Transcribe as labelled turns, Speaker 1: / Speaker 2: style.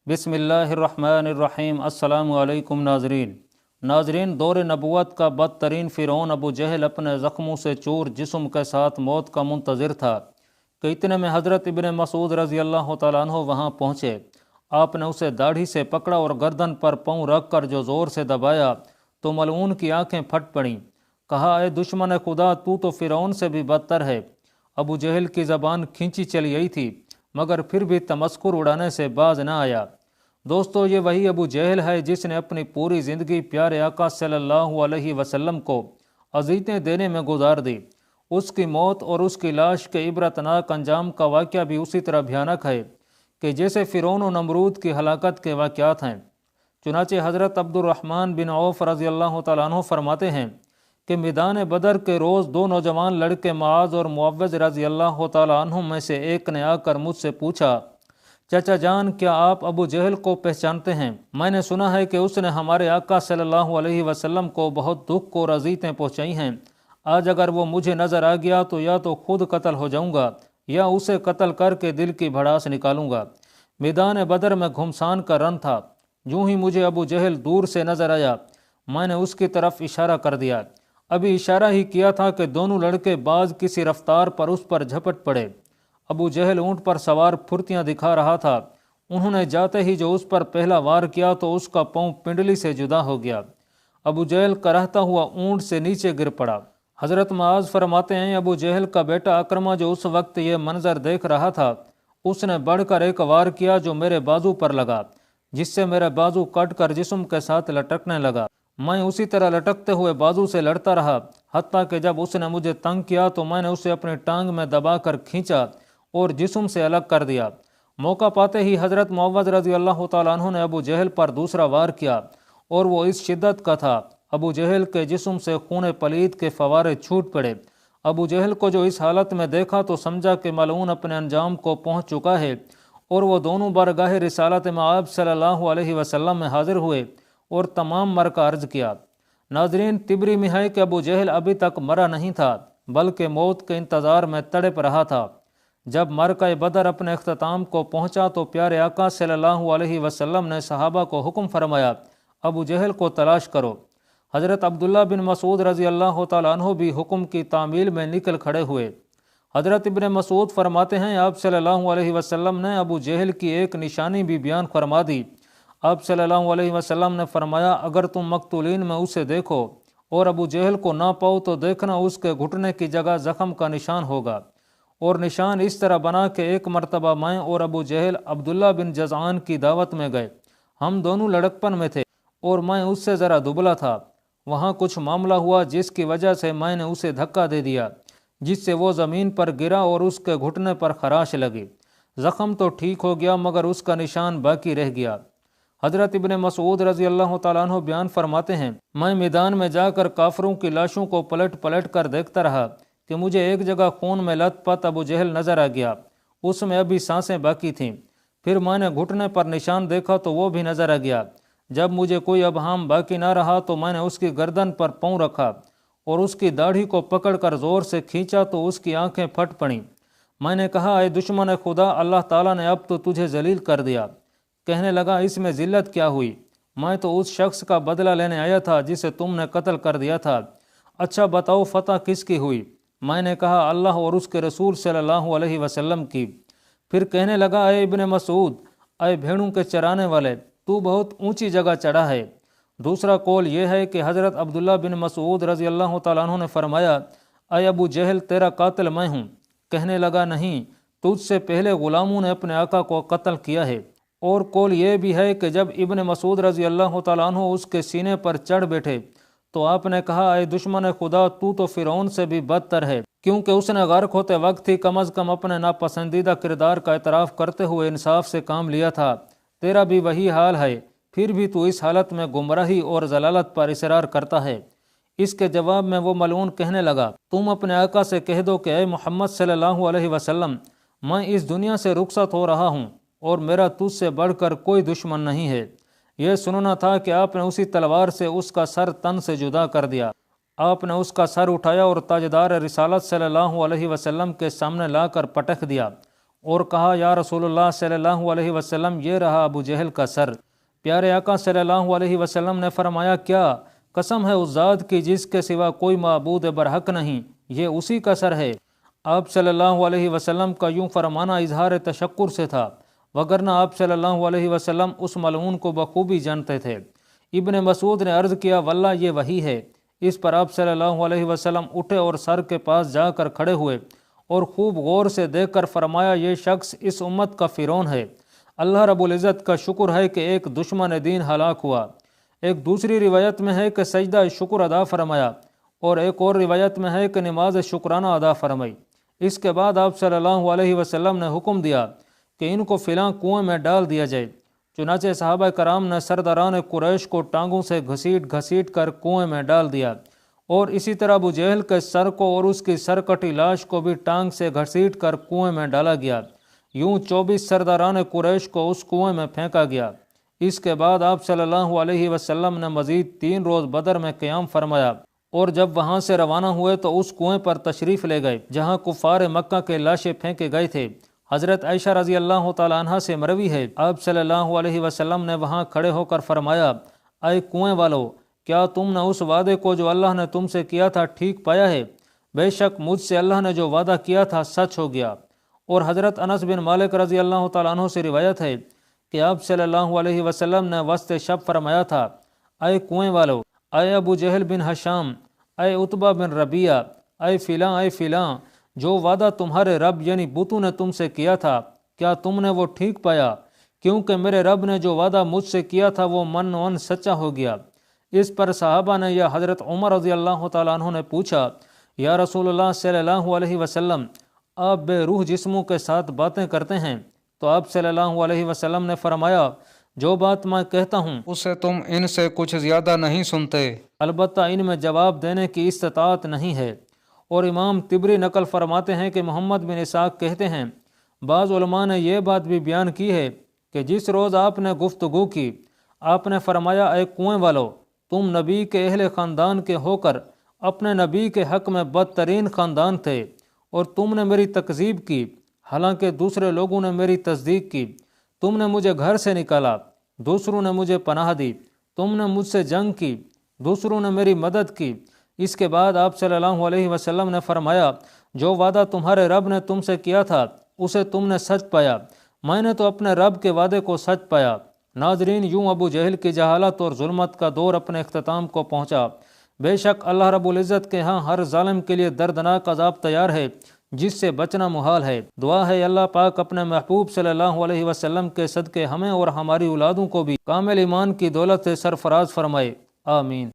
Speaker 1: बिस्मिल्लाहिर्रहमानिर्रहीम। अस्सलामु अलैकुम नाजरीन, दौर नबूवत का बदतरीन फ़िरौन अबू जहल अपने ज़ख्मों से चूर जिस्म के साथ मौत का मुंतज़िर था कि इतने में हज़रत इब्न मसूद रज़ी अल्लाह तआला अन्हु वहाँ पहुँचे। आपने उसे दाढ़ी से पकड़ा और गर्दन पर पाँव रख कर जो ज़ोर से दबाया तो मलऊन की आंखें फट पड़ीं। कहा, ए दुश्मन खुदा, तू तो फ़िरौन से भी बदतर है। अबू जहल की ज़बान खींची चली आई थी मगर फिर भी तमस्कुर उड़ाने से बाज न आया। दोस्तों, ये वही अबू जहल है जिसने अपनी पूरी ज़िंदगी प्यारे आका सल्लल्लाहु अलैहि वसल्लम को अज़ीयतें देने में गुजार दी। उसकी मौत और उसकी लाश के इबरतनाक अंजाम का वाक़या भी उसी तरह भयानक है कि जैसे फ़िरौन और नमरूद की हलाकत के वाक़यात हैं। चुनाचे हज़रत अब्दुर्रहमान बिन औफ रज़ी अल्लाह तआला अन्हु फरमाते हैं कि मैदान बदर के रोज़ दो नौजवान लड़के मुआज़ और मुअव्वज़ रज़ी अल्लाह तआला अन्हुम में से एक ने आकर मुझसे पूछा, चाचा जान, क्या आप अबू जहल को पहचानते हैं? मैंने सुना है कि उसने हमारे आका सल्लल्लाहु अलैहि वसल्लम को बहुत दुख और अज़ीयतें पहुँचाई हैं। आज अगर वो मुझे नज़र आ गया तो या तो खुद कत्ल हो जाऊँगा या उसे कत्ल करके दिल की भड़ास निकालूंगा। मैदान बदर में घुमसान का रन था। यूँ ही मुझे अबू जहल दूर से नज़र आया। मैंने उसकी तरफ इशारा कर दिया। अभी इशारा ही किया था कि दोनों लड़के बाज किसी रफ्तार पर उस पर झपट पड़े। अबू जहल ऊँट पर सवार फुर्तियाँ दिखा रहा था। उन्होंने जाते ही जो उस पर पहला वार किया तो उसका पाँव पिंडली से जुदा हो गया। अबू जहल करहता हुआ ऊँट से नीचे गिर पड़ा। हज़रत मुआज़ फरमाते हैं, अबू जहल का बेटा अकरमा जो उस वक्त ये मंजर देख रहा था, उसने बढ़कर एक वार किया जो मेरे बाजू पर लगा, जिससे मेरा बाजू कट कर जिस्म के साथ लटकने लगा। मैं उसी तरह लटकते हुए बाजू से लड़ता रहा, हत्ता कि जब उसने मुझे तंग किया तो मैंने उसे अपनी टांग में दबाकर खींचा और जिस्म से अलग कर दिया। मौका पाते ही हज़रत मुअव्वज़ रज़ी अल्लाह तआला अन्हु ने अबू जहल पर दूसरा वार किया और वो इस शिद्दत का था, अबू जहल के जिस्म से खून पलीद के फवारे छूट पड़े। अबू जहल को जो इस हालत में देखा तो समझा कि मलऊन अपने अंजाम को पहुँच चुका है और वो दोनों बारगाह रिसालत मआब सल्लल्लाहु अलैहि वसल्लम में हाजिर हुए और तमाम मर का अर्ज किया। नाजरीन, तिबरी में है कि अबू जहल अभी तक मरा नहीं था बल्कि मौत के इंतज़ार में तड़प रहा था। जब मरका बदर अपने अख्ताम को पहुंचा तो प्यारे आका सल्लल्लाहु अलैहि वसल्लम ने सहाबा को हुक्म फरमाया, अबू जहल को तलाश करो। हज़रत अब्दुल्ला बिन मसूद रज़ी अल्लाह तआला अन्हु भी हुक्म की तामील में निकल खड़े हुए। हज़रत इब्न मसूद फरमाते हैं, आप सल्लल्लाहु अलैहि वसल्लम ने अबू जहल की एक निशानी भी बयान फरमा दी। आप सल्लल्लाहु अलैहि वसल्लम ने फरमाया, अगर तुम मकतूलीन में उसे देखो और अबू जहल को ना पाओ तो देखना उसके घुटने की जगह ज़ख्म का निशान होगा। और निशान इस तरह बना कि एक मरतबा मैं और अबू जहल अब्दुल्ला बिन जज़आन की दावत में गए। हम दोनों लड़कपन में थे और मैं उससे ज़रा दुबला था। वहाँ कुछ मामला हुआ जिसकी वजह से मैंने उसे धक्का दे दिया, जिससे वो ज़मीन पर गिरा और उसके घुटने पर खराश लगी। ज़ख्म तो ठीक हो गया मगर उसका निशान बाकी रह गया। हज़रत इब्न मसूद रज़ी अल्लाह तआला अन्हु बयान फरमाते हैं, मैं मैदान में जाकर काफरों की लाशों को पलट पलट कर देखता रहा कि मुझे एक जगह खून में लथपथ अबू जहल नज़र आ गया। उसमें अभी सांसें बाकी थीं। फिर मैंने घुटने पर निशान देखा तो वो भी नज़र आ गया। जब मुझे कोई अबहाम बाकी ना रहा तो मैंने उसकी गर्दन पर पाँव रखा और उसकी दाढ़ी को पकड़कर ज़ोर से खींचा तो उसकी आंखें फट पड़ीं। मैंने कहा, ए दुश्मन खुदा, अल्लाह ताला ने अब तो तुझे जलील कर दिया। कहने लगा, इसमें ज़िल्लत क्या हुई? मैं तो उस शख्स का बदला लेने आया था जिसे तुमने कत्ल कर दिया था। अच्छा बताओ, फतह किसकी हुई? मैंने कहा, अल्लाह और उसके रसूल सल्लल्लाहु अलैहि वसल्लम की। फिर कहने लगा, ए इब्न मसूद, ए भेड़ों के चराने वाले, तू बहुत ऊंची जगह चढ़ा है। दूसरा कौल यह है कि हज़रत अब्दुल्ला बिन मसूद रज़ी अल्लाह तआला अन्हु ने फरमाया, ए अबू जहल, तेरा कातिल मैं हूँ। कहने लगा, नहीं, तुझसे पहले ग़ुलामों ने अपने आका को कत्ल किया है। और कौल यह भी है कि जब इब्न मसूद रज़ी अल्लाह तआला अन्हु उसके सीने पर चढ़ बैठे तो आपने कहा, ए दुश्मन खुदा, तू तो फ़िरौन से भी बदतर है, क्योंकि उसने गर्क होते वक्त ही कम अज़ कम अपने नापसंदीदा किरदार का एतराफ़ करते हुए इंसाफ से काम लिया था। तेरा भी वही हाल है, फिर भी तू इस हालत में गुमराही और जलालत पर इसरार करता है। इसके जवाब में वो मलऊन कहने लगा, तुम अपने आका से कह दो कि ए मोहम्मद सल्लल्लाहु अलैहि वसल्लम, मैं इस दुनिया से रुखसत हो रहा हूँ और मेरा तुझसे बढ़कर कोई दुश्मन नहीं है। यह सुनना था कि आपने उसी तलवार से उसका सर तन से जुदा कर दिया। आपने उसका सर उठाया और ताजदार रिसालत सल्लल्लाहु अलैहि वसल्लम के सामने लाकर पटक दिया اور کہا یا رسول اللہ صلی اللہ علیہ وسلم یہ رہا ابو جہل کا سر۔ پیارے آقا صلی اللہ علیہ وسلم نے فرمایا کیا قسم ہے اس ذات کی جس کے سوا کوئی معبود برحق نہیں، یہ اسی کا سر ہے۔ آپ صلی اللہ علیہ وسلم کا یوں فرمانا اظہار تشکر سے تھا، وگرنہ آپ صلی اللہ علیہ وسلم اس ملعون کو بخوبی جانتے تھے۔ ابن مسعود نے عرض کیا واللہ یہ وہی ہے۔ اس پر آپ صلی اللہ علیہ وسلم اٹھے اور سر کے پاس جا کر کھڑے ہوئے اور خوب غور سے دیکھ کر فرمایا یہ شخص اس امت کا فرعون ہے۔ اللہ رب العزت کا شکر ہے کہ ایک دشمن دین ہلاک ہوا۔ ایک دوسری روایت میں ہے کہ سجدہ شکر ادا فرمایا، اور ایک اور روایت میں ہے کہ نماز شکرانہ ادا فرمائی۔ اس کے بعد آپ صلی اللہ علیہ وسلم نے حکم دیا کہ ان کو فلاں کنویں میں ڈال دیا جائے۔ چنانچہ صحابہ کرام نے سرداران قریش کو ٹانگوں سے گھسیٹ گھسیٹ کر کنویں میں ڈال دیا، اور اسی طرح ابو جہل کے سر کو اور اس کی سرکٹی لاش کو بھی ٹانگ سے گھسیٹ کر کنویں میں ڈالا گیا۔ یوں 24 سرداران قریش کو اس کنویں میں پھینکا گیا۔ اس کے بعد آپ صلی اللہ علیہ وسلم نے مزید 3 روز بدر میں قیام فرمایا، اور جب وہاں سے روانہ ہوئے تو اس کنویں پر تشریف لے گئے جہاں کفار مکہ کے لاشیں پھینکے گئے تھے۔ حضرت عائشہ رضی اللہ تعالی عنہ سے مروی ہے آپ صلی اللہ علیہ وسلم نے وہاں کھڑے ہو کر فرمایا اے کنویں والو، کیا تم نے اس وعدے کو جو اللہ نے تم سے کیا تھا ٹھیک پایا ہے؟ بے شک مجھ سے اللہ نے جو وعدہ کیا تھا سچ ہو گیا۔ اور حضرت انس بن مالک رضی اللہ تعالیٰ عنہ سے روایت ہے کہ آپ صلی اللہ علیہ وسلم نے وسط شب فرمایا تھا اے کنویں والو، اے ابو جہل بن ہشام، اے عتبہ بن ربیعہ، اے فلاں جو وعدہ تمہارے رب یعنی بتوں نے تم سے کیا تھا کیا تم نے وہ ٹھیک پایا؟ کیونکہ میرے رب نے جو وعدہ مجھ سے کیا تھا وہ من ون سچا ہو گیا۔ اس پر صحابہ نے یا حضرت عمر رضی اللہ تعالیٰ عنہ نے پوچھا یا رسول اللہ صلی اللہ علیہ وسلم آپ بے روح جسموں کے ساتھ باتیں کرتے ہیں؟ تو آپ صلی اللہ علیہ وسلم نے فرمایا جو بات میں کہتا ہوں
Speaker 2: اسے تم ان سے کچھ زیادہ نہیں سنتے،
Speaker 1: البتہ ان میں جواب دینے کی استطاعت نہیں ہے۔ اور امام طبری نقل فرماتے ہیں کہ محمد بن اسحاق کہتے ہیں بعض علماء نے یہ بات بھی بیان کی ہے کہ جس روز آپ نے گفتگو کی آپ نے فرمایا اے کنویں والو، تم نبی کے اہل خاندان کے ہو کر اپنے نبی کے حق میں بدترین خاندان تھے، اور تم نے میری تکذیب کی حالانکہ دوسرے لوگوں نے میری تصدیق کی۔ تم نے مجھے گھر سے نکالا، دوسروں نے مجھے پناہ دی۔ تم نے مجھ سے جنگ کی، دوسروں نے میری مدد کی۔ اس کے بعد آپ صلی اللہ علیہ وسلم نے فرمایا جو وعدہ تمہارے رب نے تم سے کیا تھا اسے تم نے سچ پایا، میں نے تو اپنے رب کے وعدے کو سچ پایا۔ ناظرین، یوں ابو جہل کی جہالت اور ظلمت کا دور اپنے اختتام کو پہنچا۔ بے شک اللہ رب العزت کے ہاں ہر ظالم کے لیے دردناک عذاب تیار ہے جس سے بچنا محال ہے۔ دعا ہے اللہ پاک اپنے محبوب صلی اللہ علیہ وسلم کے صدقے ہمیں اور ہماری اولادوں کو بھی کامل ایمان کی دولت سے سرفراز فرمائے، آمین۔